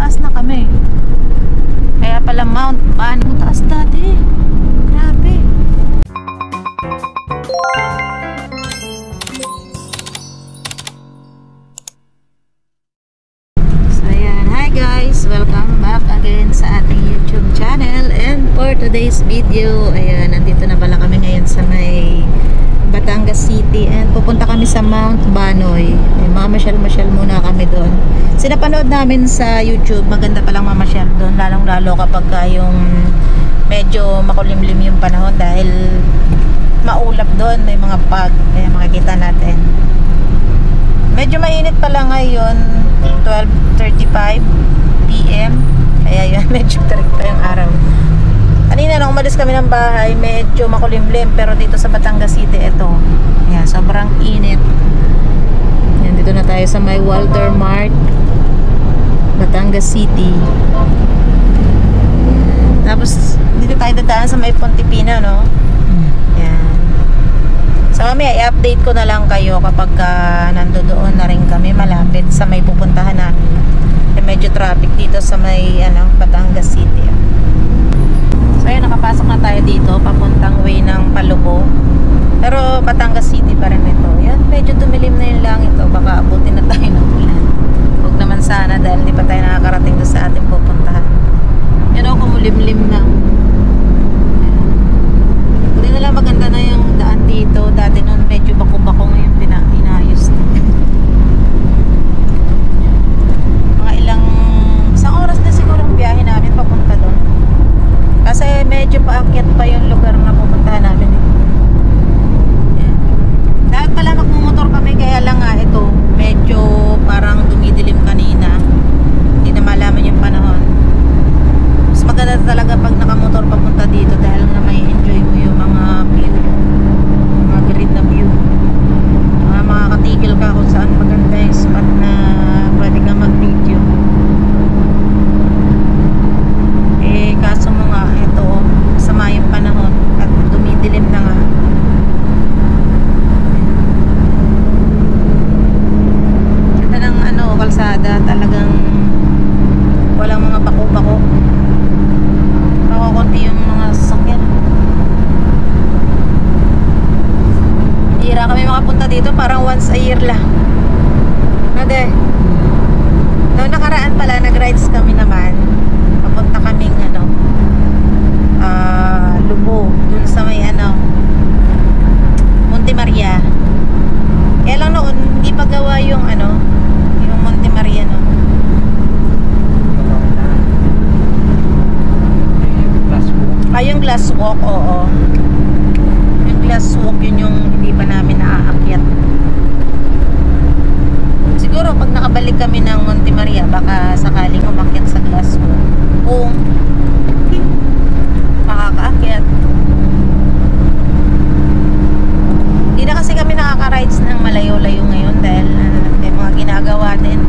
taas na kami. Kaya pala Mount Bano. Taas dati. Grabe. So ayan, hi guys, welcome back again sa ating YouTube channel. And for today's video, ayan, nandito na pala kami ngayon sa may Batangas City and pupunta kami sa Mount Banoy. Mamasyal-masyal muna kami doon. Sinapanood namin sa YouTube, maganda palang mamasyal doon, lalong-lalo kapag yung medyo makulimlim yung panahon dahil maulap doon, may mga fog, kaya makikita natin. Medyo mainit pala ngayon, 12:35 PM, kaya yun, medyo tarik pa yung araw. Kanina nung umalis kami ng bahay, medyo makulimlim, pero dito sa Batangas City, ito, ayan, sobrang init. Ayan, dito na tayo sa may Walter Mart, Batangas City. Tapos dito tayo dadaan sa may Pontipina, no? Ayan. So kami, i-update ko na lang kayo kapag nandoon na rin kami malapit sa may pupuntahan namin. Medyo traffic dito sa may Batangas City. So ayun, nakapasok na tayo dito papuntang way ng Palubo. Pero Batangas City pa rin ito. Yan, medyo dumilim na yung langit. Baka abutin na tayo ng ulan. Huwag naman sana dahil hindi pa tayo nakakarating doon sa ating pupuntahan. Yan o, kumulimlim na. Hindi na lang, maganda na yung daan dito. Dati noon medyo bako-bako, ngayon inayos na. Mga isang oras na siguro ang biyahe namin papunta doon. Kasi medyo paakyat pa yung lugar na pupuntahan namin. Yan. Dahil pala magmumotor kami, kaya lang nga ito, medyo parang dumidilim kanina. Hindi na malaman yung panahon. Mas maganda talaga pag nakamotor papunta dito dahil na may enjoy mo yung mga view, mga grid na view. Makakatigil ka kung saan maganda yung spot na pwede kang mag-video. Kaso mo nga, ito, masama yung panahon at dumidilim na nga. Ito ng kalsada, talagang walang mga bako-bako. Makakunti yung mga sasakyan. Hira kami makapunta dito, parang once a year lang. Nade, noong nakaraan pala, nag-rides kami naman. Papunta kaming Lubo, dun sa may Monte Maria. Kaya lang noon hindi pa gawa yung yung Monte Maria, no. Yung glass walk, oo. Yung glass walk, yun yung hindi pa namin naaakyat. Siguro pag nakabalik kami ng Monte Maria, baka sakaling umakyat sa glass walk kung makakaakyat. Hindi na kasi kami nakaka-rides ng malayo-layo ngayon dahil may mga ginagawa din,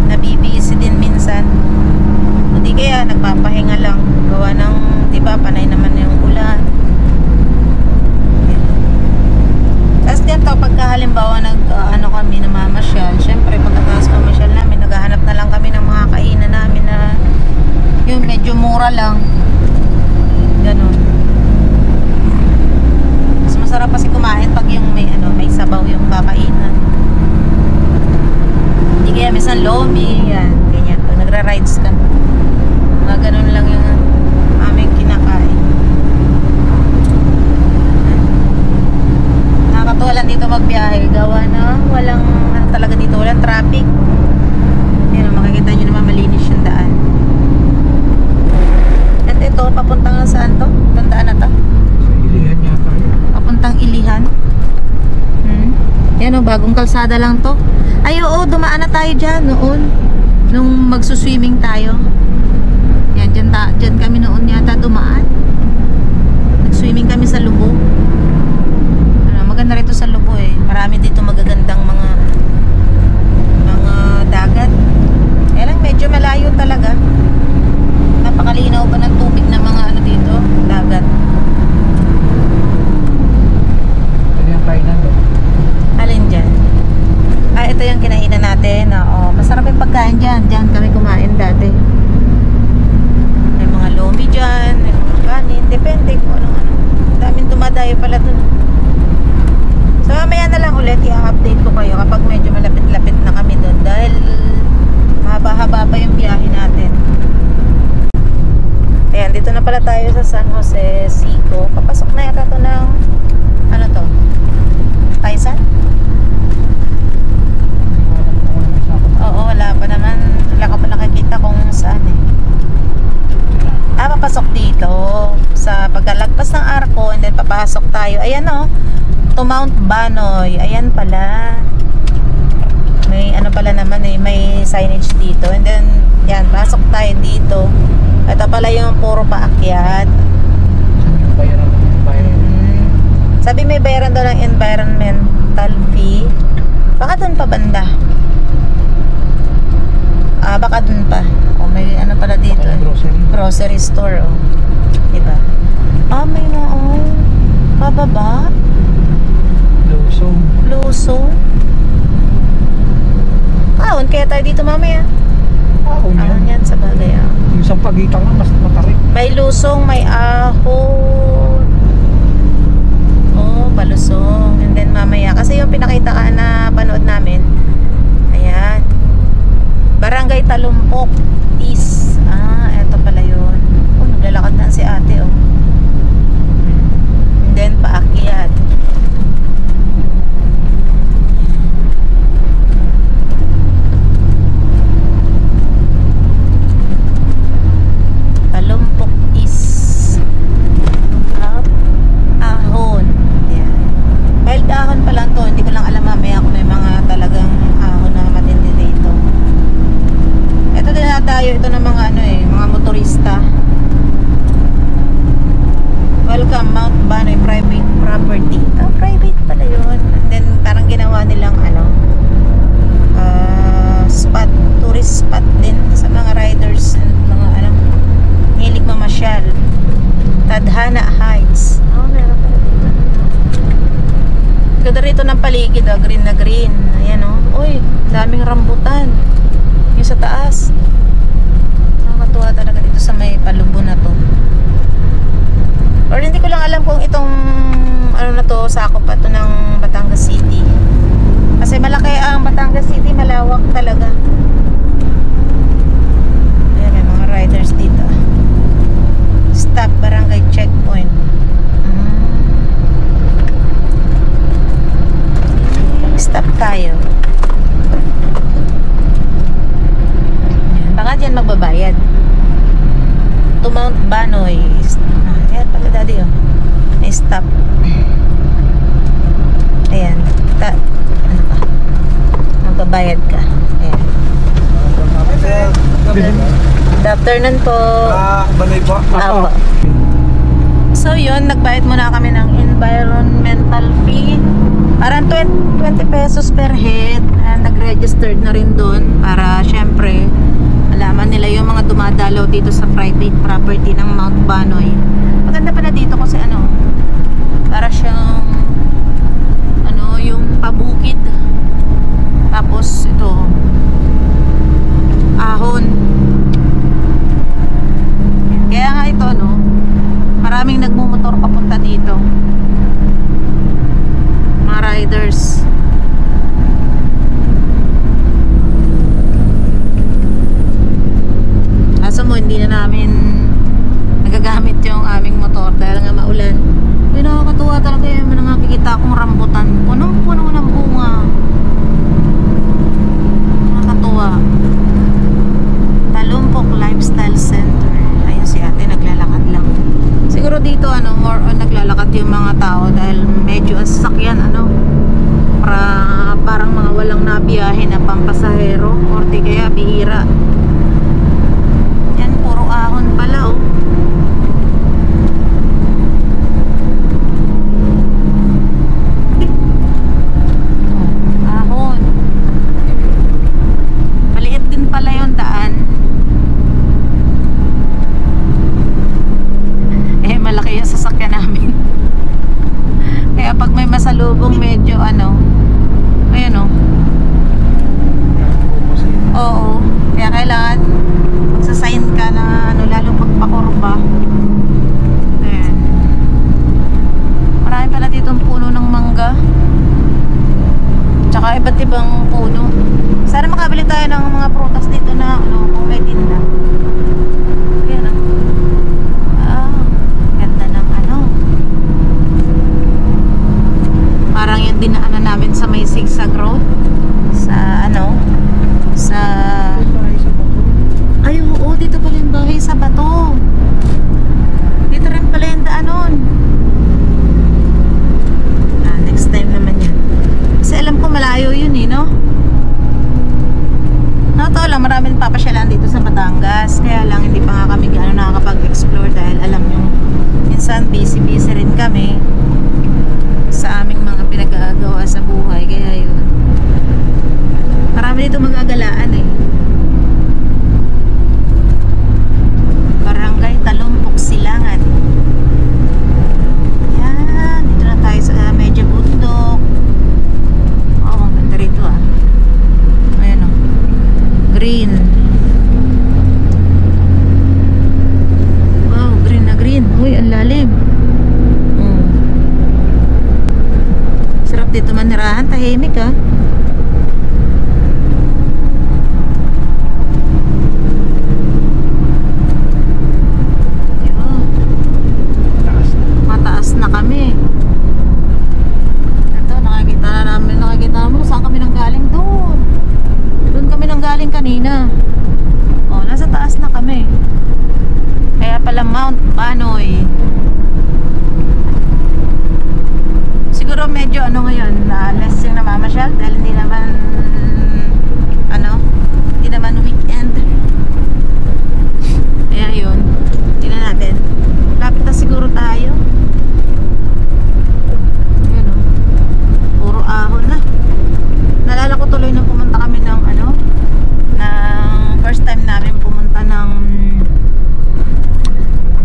nabibisi din minsan. Hindi kaya nagpapahinga lang, gawa ng diba panay naman yung ulan. Tapos ganito, pagka halimbawa kami namamasyal, syempre pagkatapos mamasyal namin, naghahanap na lang kami ng mga kainan namin na yung medyo mura lang, ganun. Mas masarap kasi kumain pag yung may sabaw yung kakainan. Hindi kaya minsan lomi, yan, ganyan, pag nagra-rides ka, mga ganun lang yung aming kinakain. Nakakatuwa lang dito magbiyahe, gawa na walang talaga dito, walang traffic. Yan, makikita nyo naman malinis yung daan. At ito, papuntang saan to? Tandaan na to? Ilihan yata. Papuntang Ilihan. Yan o, bagong kalsada lang to. Ay oo, dumaan na tayo dyan noon, nung magsuswimming tayo. Yan, dyan kami noon yata dumaan. Nag-swimming kami sa Lubo. Maganda rito sa Lubo eh. Marami dito magagandang mga dagat. Kaya lang medyo malayo talaga. Napakalinaw ba ng tubig ng mga dito? Dagat. Ano yung kainan doon? Alin dyan? Ito yung kinainan natin. Oo, masarap yung pagkain dyan. Dyan kami kumain dahil pala tayo sa San Jose Sico. Papasok na yata to ng ano to? Taisan? Oo, wala pa naman. Wala ka pa nakikita kung saan eh. Papasok dito sa pagkalagpas ng Arco and then papasok tayo. Ayan o, to Mount Banoy. Ayan pala. May ano pala naman eh, may signage dito. And then, yan, pasok tayo dito. Ito pala yung puro paakyat. Sabi may bayaran daw ng environmental fee. Baka dun pa banda. Baka dun pa. O may ano pala dito eh. Grocery store oh. Diba? May noon. Pababa. Lusong. Kaya tayo dito mamaya. Ahon yan sa bagay. Yung sa pagitan nga mas matarik. May lusong, may ahon. Palusong. And then mamaya, kasi yung pinakita ka na panood namin, ayan, Barangay Talumpok is, eto pala yun. Naglalakad na si ate oh. And then paakyat. Talumpok is ahon. Wild ahon pa lang to, hindi ko lang alam mamaya kung may mga talagang ahon na matindi dito. Ito din na tayo, ito ng mga ano eh, mga motorista. Welcome Mount Banoy private property. Private pala yun. And then parang ginawa nilang ano, spot, tourist spot din sa mga riders and mga ano, hilig mamasyal. Tadhana Heights. Meron pala dito. Ganda rito ng paligid, green na green. Ayan uy, daming rambutan. Yung sa taas. Nakakatuwa talaga dito sa may palubo na to. Or hindi ko lang alam kung itong ano na to, sakop pa to ng Batangas City. Kasi malaki ang Batangas City, malawak talaga. Ayan, may mga riders dito. Stop barangay checkpoint. Stop tayo. Baka dyan magbabayad. To Mount Banoy. Ayan pala daddy oh. May stop. Ayan. Ano pa? Magbabayad ka. Ayan. Good afternoon po. Banoy po. Apo. So yun, nagbayad muna kami ng environmental fee. Parang 20 pesos per head. Nag-registered na rin doon para syempre malaman nila yung mga dumadalaw dito sa private property ng Mount Banoy. Maganda pala dito kasi ano, para siyang ano, yung pabukid. Tapos ito ahon. Kaya nga ito no, maraming nagmumotor papunta dito, mga riders. Kaso mo hindi na namin nagagamit yung aming motor dahil nga maulan. Uy, nakakatuwa talaga yung nakikita akong rambutan, punong-puno ng bunga. Nakakatuwa. Talumpok Lifestyle Center. Ayun si ate naglalakad lang. Siguro dito ano, more on naglalakad yung mga tao dahil medyo sasakyan ano, parang mga walang nabiyahe na pampasahero or di kaya bihira. Yan, puro ahon pala oh. Ahon. Maliit din pala yung daan. Malaki yung sasakyan namin. Kaya pag may masalubong medyo ano, ayun oh. Oo. Kaya dito manirahan, tahimik ah. Yun. Taas na. Mataas na kami. Ito, nakikita mo saan kami nanggaling doon. Doon kami nanggaling kanina. Oh, nasa taas na kami. Kaya pala Mount Banoy. Siguro medyo ano ngayon, less yung namamasyal dahil hindi naman weekend. Kaya yun, tingnan natin. Lapit na siguro tayo. Yun o. Puro ahon na. Nalala ko tuloy nung pumunta kami ng first time namin pumunta ng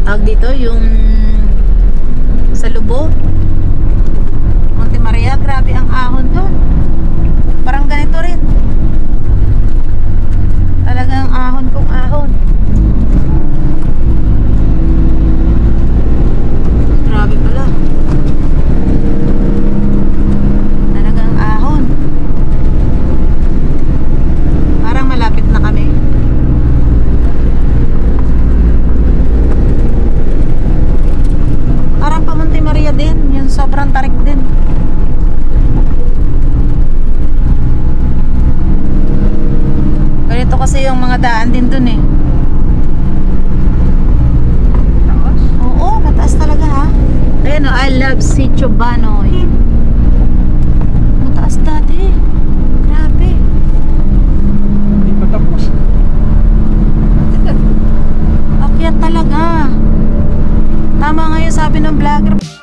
tawag dito, yung sa Lubo, Monte Maria. Grabe ang ahon doon. Parang ganito rin. Talagang ahon kung ahon. Grabe pala. Talagang ahon. Parang malapit na kami. Parang pa Monte Maria din. Yung sobrang tarik din. Ganito kasi yung mga daan din dun eh. Taas. Oo, mataas talaga ha. Ayan o, I love Sitio Banoy. Mataas dati. Grabe. Hindi pa tapos. Akyat talaga. Tama nga yung sabi ng vlogger.